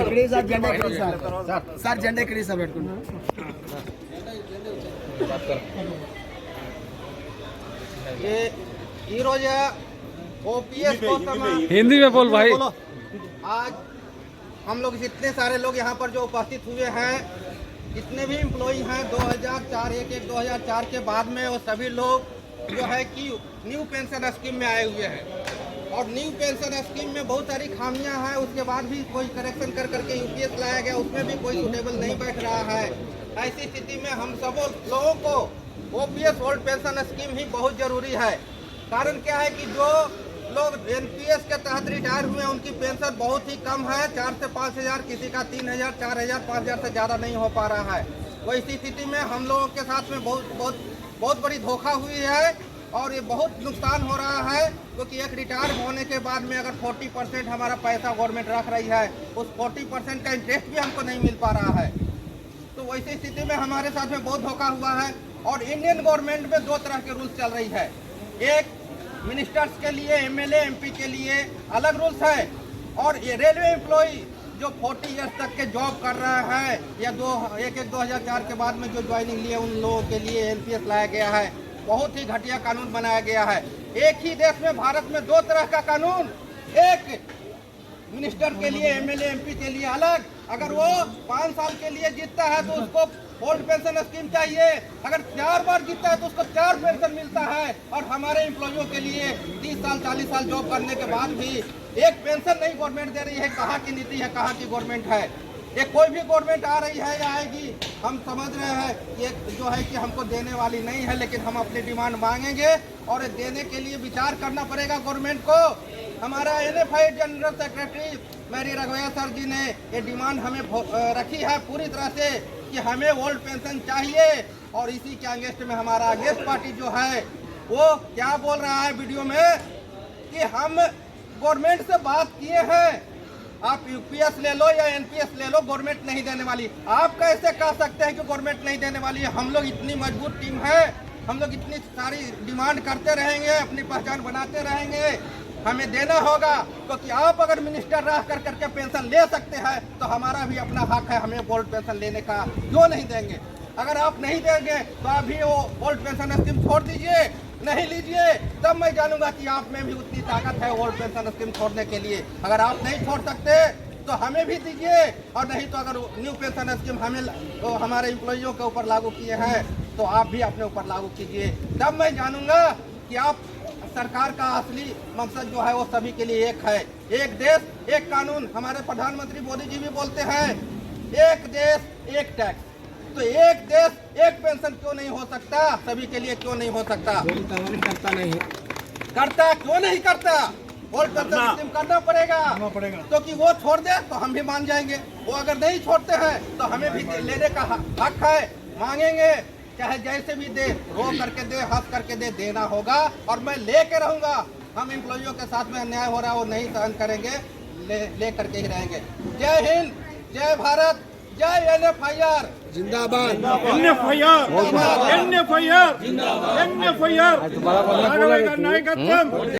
Sir జెండా ఎక్కడ sir పెట్టుకున్నా ओपीएस हिंदी में बोल भाई। आज हम लोग जितने सारे लोग यहाँ पर जो उपस्थित हुए हैं, जितने भी एम्प्लॉई हैं 2004 के बाद में, वो सभी लोग जो है कि न्यू पेंशन स्कीम में आए हुए हैं। और न्यू पेंशन स्कीम में बहुत सारी खामियां हैं। उसके बाद भी कोई करेक्शन कर करके यूपीएस लाया गया, उसमें भी कोई सुटेबल नहीं बैठ रहा है। ऐसी स्थिति में हम सब लोगों को ओपीएस ओल्ड पेंशन स्कीम ही बहुत जरूरी है। कारण क्या है कि जो लोग एनपीएस के तहत रिटायर हुए हैं, उनकी पेंशन बहुत ही कम है, 4 से 5 हज़ार, किसी का 3 हज़ार, 4 हज़ार, 5 हज़ार से ज़्यादा नहीं हो पा रहा है। वैसी स्थिति में हम लोगों के साथ में बहुत बड़ी धोखा हुई है और ये बहुत नुकसान हो रहा है। क्योंकि एक रिटायर होने के बाद में अगर 40% हमारा पैसा गवर्नमेंट रख रही है, उस 40% का इंटरेस्ट भी हमको नहीं मिल पा रहा है। तो वैसी स्थिति में हमारे साथ में बहुत धोखा हुआ है। और इंडियन गवर्नमेंट में 2 तरह के रूल्स चल रही है। एक मिनिस्टर्स के लिए, एमएलए एमपी के लिए अलग रूल्स है, और ये रेलवे एम्प्लॉय जो 40 ईयर्स तक के जॉब कर रहा है या 2004 के बाद में जो ज्वाइनिंग लिए, उन लोगों के लिए एनपीएस लाया गया है। बहुत ही घटिया कानून बनाया गया है। एक ही देश में, भारत में 2 तरह का कानून, एक मिनिस्टर के लिए, एमएलए एमपी के लिए अलग। अगर वो 5 साल के लिए जीतता है तो उसको ओल्ड पेंशन स्कीम चाहिए, अगर 4 बार जीतता है तो उसको 4 पेंशन मिलता है। और हमारे एम्प्लॉइयों के लिए 30 साल 40 साल जॉब करने के बाद भी एक पेंशन नहीं गवर्नमेंट दे रही है। कहाँ की नीति है, कहाँ की गवर्नमेंट है? ये कोई भी गवर्नमेंट आ रही है या आएगी, हम समझ रहे हैं ये जो है कि हमको देने वाली नहीं है, लेकिन हम अपनी डिमांड मांगेंगे और देने के लिए विचार करना पड़ेगा गवर्नमेंट को। हमारा NFI general secretary Mary Raghuvaiah sir ji ने ये डिमांड हमें रखी है पूरी तरह से कि हमें ओल्ड पेंशन चाहिए। और इसी के अगेंस्ट में हमारा अगेंस्ट पार्टी जो है वो क्या बोल रहा है वीडियो में कि हम गवर्नमेंट से बात किए हैं, आप यूपीएस ले लो या एनपीएस ले लो, गवर्नमेंट नहीं देने वाली। आप कैसे कह सकते हैं कि गवर्नमेंट नहीं देने वाली है? हम लोग इतनी मजबूत टीम है, हम लोग इतनी सारी डिमांड करते रहेंगे, अपनी पहचान बनाते रहेंगे, हमें देना होगा। क्योंकि आप अगर मिनिस्टर रह करके पेंशन ले सकते हैं तो हमारा भी अपना हक है हमें ओल्ड पेंशन लेने का। क्यों नहीं देंगे? अगर आप नहीं देंगे तो अभी वो ओल्ड पेंशन स्कीम छोड़ दीजिए, नहीं लीजिए, तब मैं जानूंगा कि आप में भी उतनी ताकत है ओल्ड पेंशन स्कीम छोड़ने के लिए। अगर आप नहीं छोड़ सकते तो हमें भी दीजिए, और नहीं तो अगर न्यू पेंशन स्कीम तो हमारे एम्प्लॉइयों के ऊपर लागू किए हैं तो आप भी अपने ऊपर लागू कीजिए। तब मैं जानूंगा कि आप सरकार का असली मकसद जो है वो सभी के लिए एक है। एक देश एक कानून, हमारे प्रधानमंत्री मोदी जी भी बोलते हैं एक देश एक टैक्स। तो एक देश एक पेंशन क्यों नहीं हो सकता? सभी के लिए क्यों नहीं हो सकता? करता नहीं करता, क्यों नहीं करता? ओल्ड पेंशन स्कीम करना पड़ेगा। तो कि वो छोड़ दे तो हम भी मान जाएंगे, वो अगर नहीं छोड़ते हैं तो हमें भी लेने का हक है, मांगेंगे, चाहे जैसे भी दे, रो करके दे, हंस करके दे, देना होगा। और मैं लेके रहूंगा। हम एम्प्लॉइयों के साथ में अन्याय हो रहा है वो नहीं सहन करेंगे, ले करके ही रहेंगे। जय हिंद, जय भारत, जय एनएफआईआर जिंदाबाद, एनएफआईआर